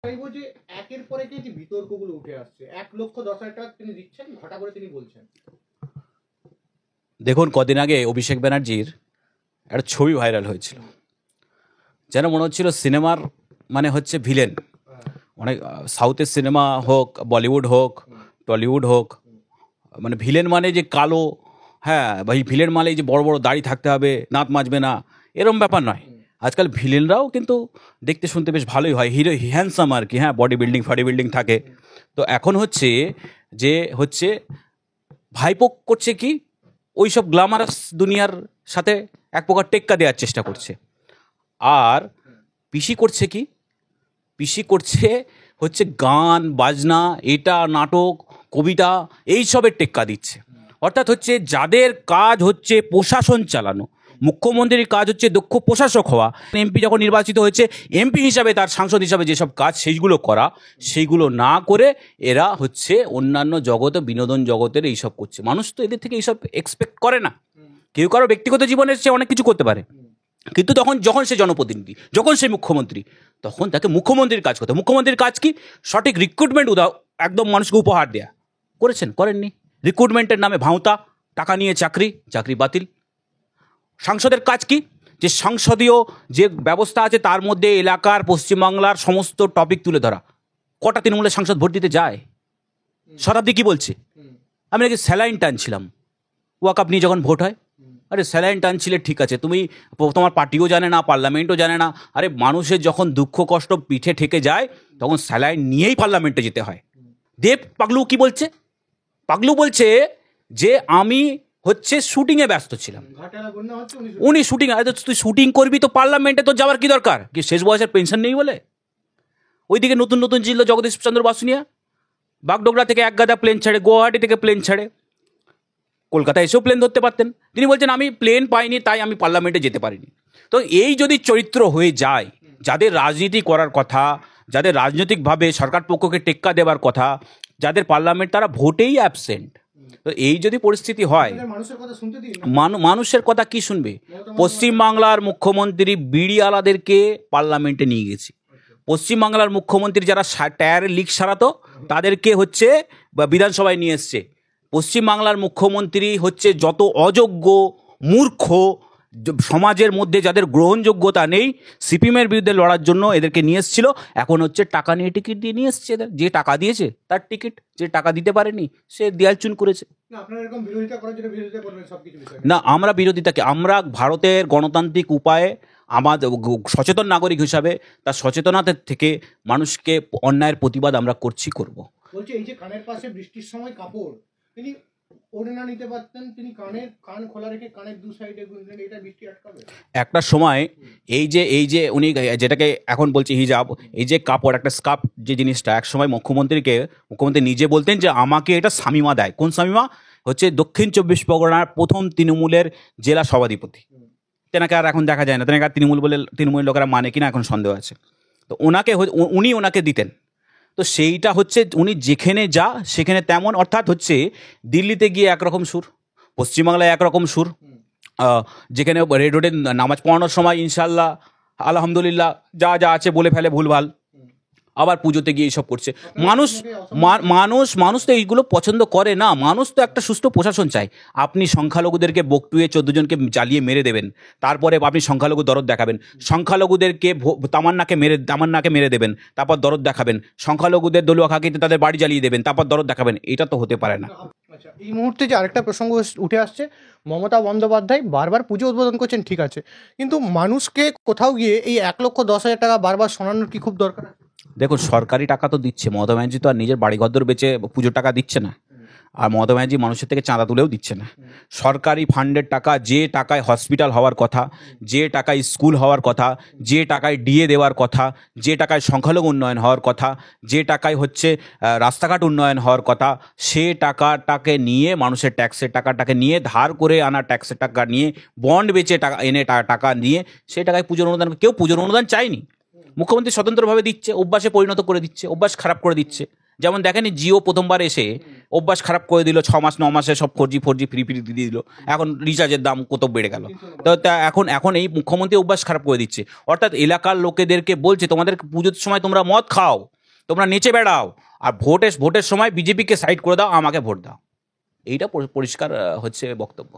চাইবো যে একের পর এক যে বিতর্কগুলো উঠে আসছে, 1,10,000 টাকা তিনি দিচ্ছেন, ঘটা করে তিনি বলছেন। দেখুন, কদিন আগে অভিষেক ব্যানার্জির একটা ছবি ভাইরাল হয়েছিল, যেন মনে হচ্ছিল সিনেমার মানে হচ্ছে ভিলেন। অনেক সাউথের সিনেমা হোক, বলিউড হোক, টলিউড হোক, মানে ভিলেন মানে যে কালো, হ্যাঁ ভাই, ভিলেন মানে যে বড় বড় দাড়ি থাকতে হবে, দাঁত মাজবে না, এরম ব্যাপার নয়। আজকাল ভিলেনরাও কিন্তু দেখতে শুনতে বেশ ভালোই হয়, হিরো হ্যান্ডসাম আর কি, হ্যাঁ, বডি বিল্ডিং থাকে। তো এখন হচ্ছে যে হচ্ছে ভাইপো করছে কি, ওই সব গ্ল্যামারাস দুনিয়ার সাথে এক প্রকার টেক্কা দেওয়ার চেষ্টা করছে। আর পিসি করছে কি, পিসি করছে হচ্ছে গান বাজনা, এটা নাটক কবিতা এইসবের টেক্কা দিচ্ছে। অর্থাৎ হচ্ছে যাদের কাজ হচ্ছে প্রশাসন চালানো, মুখ্যমন্ত্রীর কাজ হচ্ছে দক্ষ প্রশাসক হওয়া, এমপি যখন নির্বাচিত হয়েছে এমপি হিসাবে তার সাংসদ হিসাবে যেসব কাজ সেইগুলো করা, সেইগুলো না করে এরা হচ্ছে অন্যান্য জগতে, বিনোদন জগতের এইসব করছে। মানুষ তো এদের থেকে এইসব এক্সপেক্ট করে না। কেউ কারো ব্যক্তিগত জীবনের সে অনেক কিছু করতে পারে, কিন্তু যখন সে জনপ্রতিনিধি, যখন সে মুখ্যমন্ত্রী, তখন তাকে মুখ্যমন্ত্রীর কাজ করতে। মুখ্যমন্ত্রীর কাজ কি? সঠিক রিক্রুটমেন্ট একদম মানুষকে উপহার দেয়া। করেছেন? করেননি। রিক্রুটমেন্টের নামে ভাঁওতা, টাকা নিয়ে চাকরি বাতিল। সাংসদের কাজ কি? যে সংসদীয় যে ব্যবস্থা আছে তার মধ্যে এলাকার, পশ্চিমবাংলার সমস্ত টপিক তুলে ধরা। কটা তৃণমূলের সাংসদ ভোট দিতে যায়? শতাব্দী কি বলছে? আমি নাকি স্যালাইন টানছিলাম ওয়াকআপ নিয়ে যখন ভোট হয়। আরে স্যালাইন টানছিলে ঠিক আছে, তুমি তোমার পার্টিও জানে না, পার্লামেন্টও জানে না। আরে মানুষের যখন দুঃখ কষ্ট পিঠে ঠেকে যায় তখন স্যালাইন নিয়েই পার্লামেন্টে যেতে হয়। দেব পাগলু কি বলছে? পাগলু বলছে যে আমি হচ্ছে শুটিংয়ে ব্যস্ত ছিলাম। উনি শুটিং, তুই শুটিং করবি তো পার্লামেন্টে তো যাওয়ার কি দরকার? কি শেষ বয়সের পেনশন নেই বলে? ওইদিকে নতুন জিল্লা জগদীশ চন্দ্র বাসুনিয়া বাগডোগরা থেকে এক গাদা প্লেন ছাড়ে, গুয়াহাটি থেকে প্লেন ছাড়ে, কলকাতায় এসেও প্লেন ধরতে পারতেন। তিনি বলছেন আমি প্লেন পাইনি তাই আমি পার্লামেন্টে যেতে পারিনি। তো এই যদি চরিত্র হয়ে যায়, যাদের রাজনীতি করার কথা, যাদের রাজনৈতিকভাবে সরকার পক্ষকে টেক্কা দেওয়ার কথা, যাদের পার্লামেন্ট, তারা ভোটেই অ্যাবসেন্ট। তো এই যদি পরিস্থিতি হয়, মানুষের কথা কি শুনবে? পশ্চিমবাংলার মুখ্যমন্ত্রী বিড়িওয়ালাদেরকে পার্লামেন্টে নিয়ে গেছে। পশ্চিমবাংলার মুখ্যমন্ত্রী যারা টায়ারের লিক সারাতো তাদেরকে হচ্ছে বিধানসভায় নিয়ে এসছে। পশ্চিমবাংলার মুখ্যমন্ত্রী হচ্ছে যত অযোগ্য মূর্খ সমাজের মধ্যে যাদের গ্রহণযোগ্যতা নেই, সিপিএমের বিরুদ্ধে লড়ার জন্য এদেরকে নিয়ে এসেছিল। এখন হচ্ছে টাকা নিয়ে টিকিট দিয়ে নিয়ে এসছে। যে টাকা দিয়েছে তার টিকিট, যে টাকা দিতে পারেনি সে দেয়াল চুন করেছে। না, আমরা বিরোধিতাকে, আমরা ভারতের গণতান্ত্রিক উপায়ে আমাদের সচেতন নাগরিক হিসাবে তার সচেতনতার থেকে মানুষকে অন্যায়ের প্রতিবাদ আমরা করব। বলছে এই যে কানের পাশে বৃষ্টির সময় কাপড় তিনি ওড়না নিতে পারতেন, তিনি কান খোলা রেখে কানের দু সাইডে গুনলেন, এটা বৃষ্টি আটকাবে? একটা সময় এই যে উনি যেটাকে এখন বলছে হিজাব, এই যে কাপড়, একটা স্কার্ফ যে জিনিসটা, এক সময় মুখ্যমন্ত্রী নিজে বলতেন যে আমাকে এটা শামিমা দেয়। কোন শামিমা? হচ্ছে দক্ষিণ 24 পরগনার প্রথম তৃণমূলের জেলা সভাধিপতি। তেনাকে আর এখন দেখা যায় না, তেনাকে আর তৃণমূলের লোকেরা মানে কিনা এখন সন্দেহ আছে। তো উনি ওনাকে দিতেন। তো সেইটা হচ্ছে উনি যেখানে যা সেখানে তেমন। অর্থাৎ হচ্ছে দিল্লিতে গিয়ে একরকম সুর, পশ্চিমবাংলায় একরকম সুর, যেখানে রেড রোডে নামাজ পড়ানোর সময় ইনশাল্লাহ আলহামদুলিল্লাহ যা আছে বলে ফেলে ভুলভাল, আবার পুজোতে গিয়ে এইসব করছে। মানুষ তো এইগুলো পছন্দ করে না। মানুষ তো একটা সুষ্ঠু প্রশাসন চায়। আপনি সংখ্যালঘুদেরকে বকটুয়ে 14 জনকে জ্বালিয়ে মেরে দেবেন, তারপরে আপনি সংখ্যালঘু দরদ দেখাবেন। সংখ্যালঘুদেরকে তামান্নাকে মেরে দেবেন, তারপর দরদ দেখাবেন। সংখ্যালঘুদের দলীয় খাকিতে তাদের বাড়ি জ্বালিয়ে দেবেন, তারপর দরদ দেখাবেন। এটা তো হতে পারে না। আচ্ছা, এই মুহূর্তে যে আরেকটা প্রসঙ্গ উঠে আসছে, মমতা বন্দ্যোপাধ্যায় বারবার পুজো উদ্বোধন করছেন, ঠিক আছে, কিন্তু মানুষকে কোথাও গিয়ে এই 1,10,000 টাকা বারবার শোনানোর কি খুব দরকার? দেখুন, সরকারি টাকা তো দিচ্ছে। মমতা ব্যানার্জি তো আর নিজের বাড়িঘর বেচে পুজোর টাকা দিচ্ছে না, আর মমতা ব্যানার্জি মানুষের থেকে চাঁদা তুলেও দিচ্ছে না। সরকারি ফান্ডের টাকা, যে টাকায় হসপিটাল হওয়ার কথা, যে টাকায় স্কুল হওয়ার কথা, যে টাকায় ডিএ দেওয়ার কথা, যে টাকায় সংখ্যালঘু উন্নয়ন হওয়ার কথা, যে টাকায় হচ্ছে রাস্তাঘাট উন্নয়ন হওয়ার কথা, সে টাকাটাকে নিয়ে, মানুষের ট্যাক্সের টাকাটাকে নিয়ে, ধার করে আনা ট্যাক্সের টাকা নিয়ে, বন্ড বেচে টাকা নিয়ে, সে টাকায় পুজোর অনুদান, কেউ পুজোর অনুদান চায়নি। মুখ্যমন্ত্রী স্বতন্ত্রভাবে দিচ্ছে, অভ্যাসে পরিণত করে দিচ্ছে, অভ্যাস খারাপ করে দিচ্ছে। যেমন দেখেনি, জিও প্রথমবার এসে অভ্যাস খারাপ করে দিল, 6 মাস 9 মাসে সব 4G ফ্রি দিয়ে দিল। এখন রিচার্জের দাম কত বেড়ে গেল। তো এখন এই মুখ্যমন্ত্রী অভ্যাস খারাপ করে দিচ্ছে। অর্থাৎ এলাকার লোকেদেরকে বলছে তোমাদের পুজোর সময় তোমরা মদ খাও, তোমরা নিচে বেড়াও আর ভোটের সময় বিজেপিকে সাইড করে দাও, আমাকে ভোট দাও। এইটা পরিষ্কার হচ্ছে বক্তব্য।